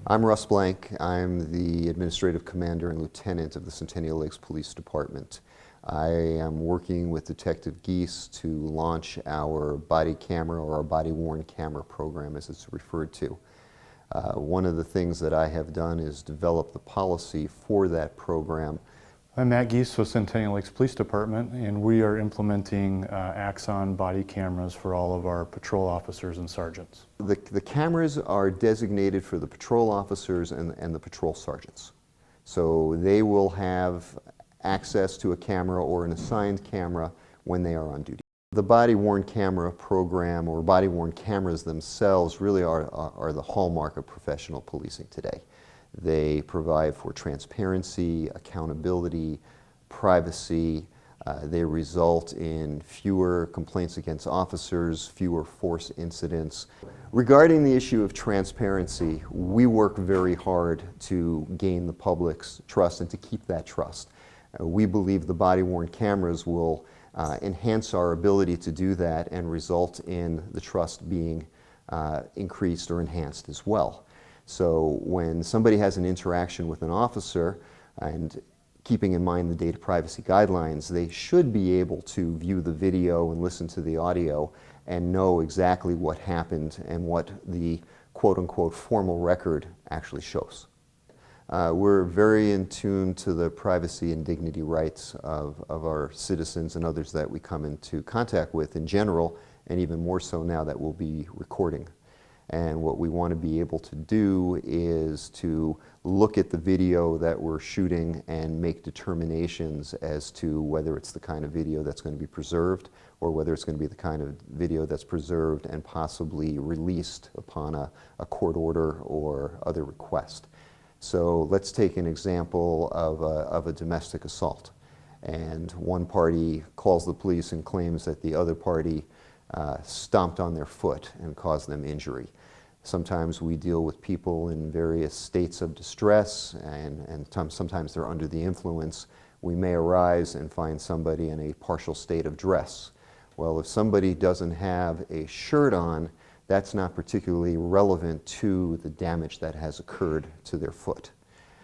I'm Russ Blank. I'm the Administrative Commander and Lieutenant of the Centennial Police Department. I am working with Detective Geese to launch our body camera, or our body-worn camera program as it's referred to. One of the things that I have done is develop the policy for that program. I'm Matt Geese with Centennial Police Department, and we are implementing Axon body cameras for all of our patrol officers and sergeants. The cameras are designated for the patrol officers and the patrol sergeants. So they will have access to a camera or an assigned camera when they are on duty. The body-worn camera program, or body-worn cameras themselves, really are the hallmark of professional policing today. They provide for transparency, accountability, privacy. They result in fewer complaints against officers, fewer force incidents. Regarding the issue of transparency, we work very hard to gain the public's trust and to keep that trust. We believe the body-worn cameras will enhance our ability to do that and result in the trust being increased or enhanced as well. So when somebody has an interaction with an officer, and keeping in mind the data privacy guidelines, they should be able to view the video and listen to the audio and know exactly what happened and what the quote-unquote formal record actually shows. We're very in tune to the privacy and dignity rights of our citizens and others that we come into contact with in general, and even more so now that we'll be recording. And what we want to be able to do is to look at the video that we're shooting and make determinations as to whether it's the kind of video that's going to be preserved, or whether it's going to be the kind of video that's preserved and possibly released upon a court order or other request. So let's take an example of a domestic assault. And one party calls the police and claims that the other party stomped on their foot and caused them injury. Sometimes we deal with people in various states of distress, and sometimes they're under the influence. We may arise and find somebody in a partial state of dress. Well, if somebody doesn't have a shirt on, that's not particularly relevant to the damage that has occurred to their foot.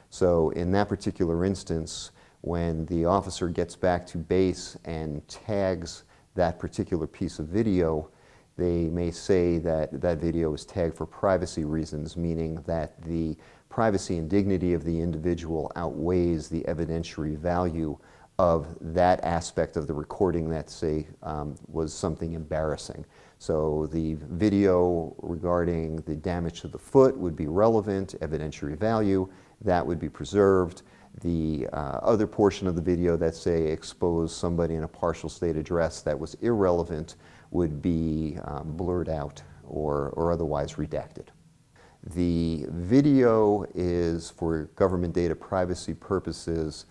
So in that particular instance, when the officer gets back to base and tags that particular piece of video, they may say that that video is tagged for privacy reasons, meaning that the privacy and dignity of the individual outweighs the evidentiary value of that aspect of the recording that, say, was something embarrassing. So the video regarding the damage to the foot would be relevant, evidentiary value, that would be preserved. The other portion of the video that, say, exposed somebody in a partial state of dress that was irrelevant would be blurred out or otherwise redacted. The video is, for government data privacy purposes,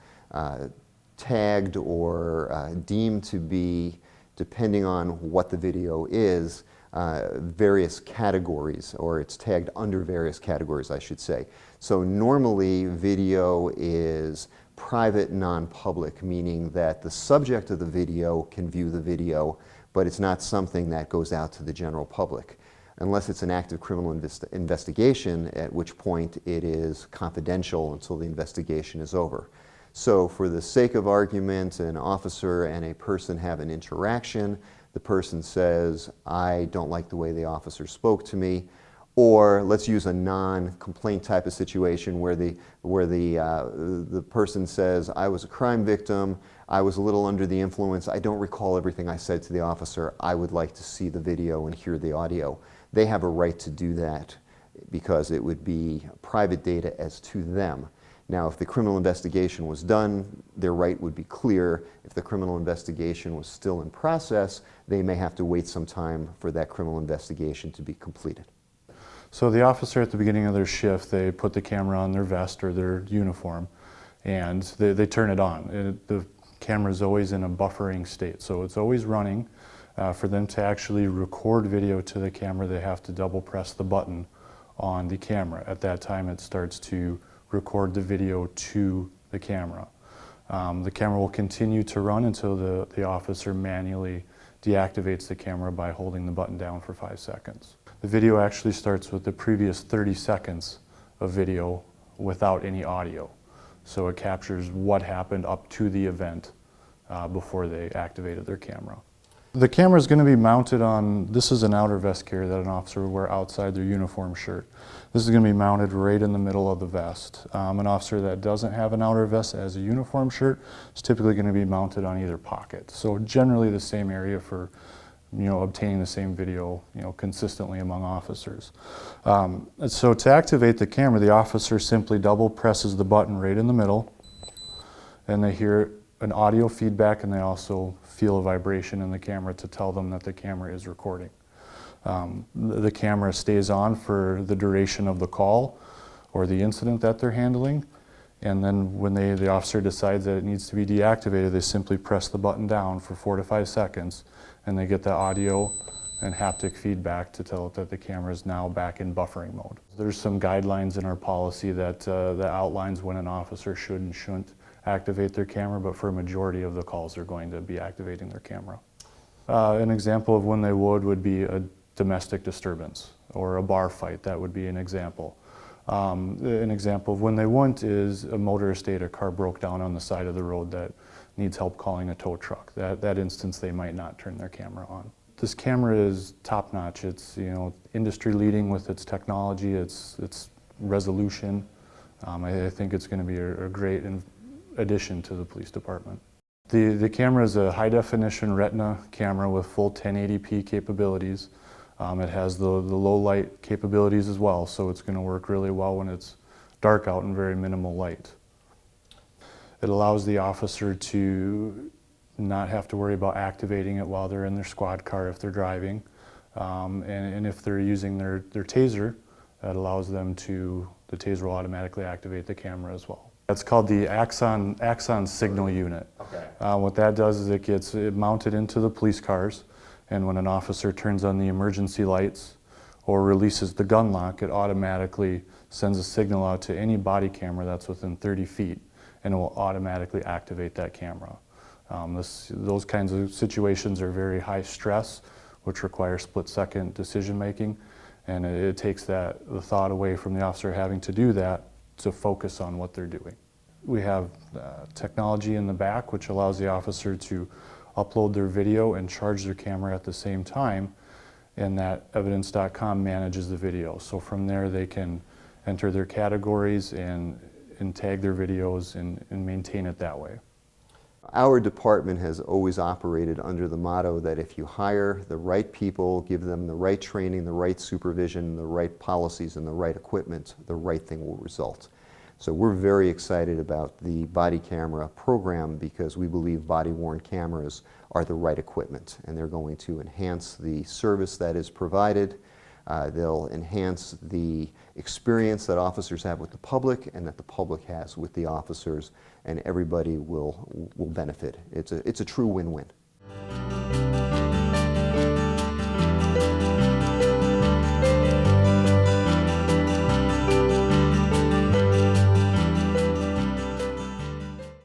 tagged or deemed to be, depending on what the video is, various categories, or it's tagged under various categories, I should say. So normally video is private, non-public, meaning that the subject of the video can view the video, but it's not something that goes out to the general public, unless it's an active criminal investigation, at which point it is confidential until the investigation is over. So for the sake of argument, an officer and a person have an interaction. The person says, I don't like the way the officer spoke to me. Or let's use a non-complaint type of situation where the person says, I was a crime victim, I was a little under the influence, I don't recall everything I said to the officer, I would like to see the video and hear the audio. They have a right to do that because it would be private data as to them. Now, if the criminal investigation was done, their right would be clear. If the criminal investigation was still in process, they may have to wait some time for that criminal investigation to be completed. So the officer at the beginning of their shift, they put the camera on their vest or their uniform, and they turn it on. The camera is always in a buffering state, so it's always running. For them to actually record video to the camera, they have to double press the button on the camera. At that time, it starts to record the video to the camera. The camera will continue to run until the officer manually deactivates the camera by holding the button down for 5 seconds. The video actually starts with the previous 30 seconds a video without any audio. So it captures what happened up to the event before they activated their camera. The camera is going to be mounted on, this is an outer vest carrier that an officer would wear outside their uniform shirt. This is going to be mounted right in the middle of the vest. An officer that doesn't have an outer vest as a uniform shirt is typically going to be mounted on either pocket. So generally the same area for obtaining the same video consistently among officers. So to activate the camera, the officer simply double presses the button right in the middle, and they hear an audio feedback, and they also feel a vibration in the camera to tell them that the camera is recording. The camera stays on for the duration of the call or the incident that they're handling, and then when the officer decides that it needs to be deactivated, they simply press the button down for 4 to 5 seconds, and they get the audio and haptic feedback to tell it that the camera is now back in buffering mode. There's some guidelines in our policy that outlines when an officer should and shouldn't activate their camera, but for a majority of the calls they're going to be activating their camera. An example of when they would be a domestic disturbance or a bar fight. That would be an example. An example of when they wouldn't is a motorist aid, a car broke down on the side of the road that needs help calling a tow truck. That instance they might not turn their camera on. This camera is top-notch. It's industry leading with its technology, its resolution. I think it's going to be a great addition to the police department. The camera is a high-definition retina camera with full 1080p capabilities. It has the low light capabilities as well, so it's going to work really well when it's dark out and very minimal light. It allows the officer to not have to worry about activating it while they're in their squad car if they're driving. And if they're using their taser, that allows them the taser will automatically activate the camera as well. That's called the Axon Signal unit. Okay. What that does is it gets mounted into the police cars, and when an officer turns on the emergency lights or releases the gun lock, it automatically sends a signal out to any body camera that's within 30 feet, and it will automatically activate that camera. Those kinds of situations are very high stress, which require split-second decision making, and it takes the thought away from the officer having to do that to focus on what they're doing. We have technology in the back which allows the officer to upload their video and charge their camera at the same time, and that evidence.com manages the video. So from there they can enter their categories and tag their videos and maintain it that way. Our department has always operated under the motto that if you hire the right people, give them the right training, the right supervision, the right policies, and the right equipment, the right thing will result. So we're very excited about the body camera program because we believe body-worn cameras are the right equipment, and they're going to enhance the service that is provided. They'll enhance the experience that officers have with the public and that the public has with the officers, and everybody will benefit. It's a true win-win.